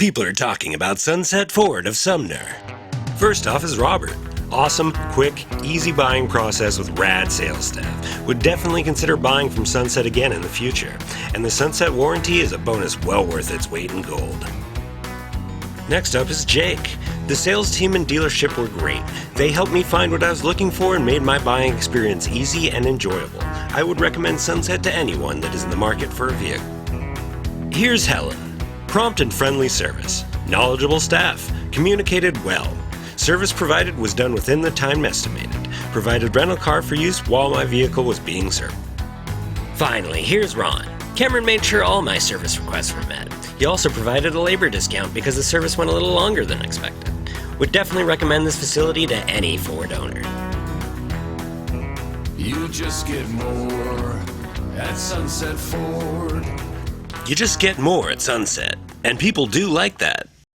People are talking about Sunset Ford of Sumner. First off is Robert. Awesome, quick, easy buying process with rad sales staff. Would definitely consider buying from Sunset again in the future. And the Sunset warranty is a bonus well worth its weight in gold. Next up is Jake. The sales team and dealership were great. They helped me find what I was looking for and made my buying experience easy and enjoyable. I would recommend Sunset to anyone that is in the market for a vehicle. Here's Helen. Prompt and friendly service. Knowledgeable staff. Communicated well. Service provided was done within the time estimated. Provided rental car for use while my vehicle was being served. Finally, here's Ron. Cameron made sure all my service requests were met. He also provided a labor discount because the service went a little longer than expected. Would definitely recommend this facility to any Ford owner. You just get more at Sunset Ford. You just get more at Sunset, and people do like that.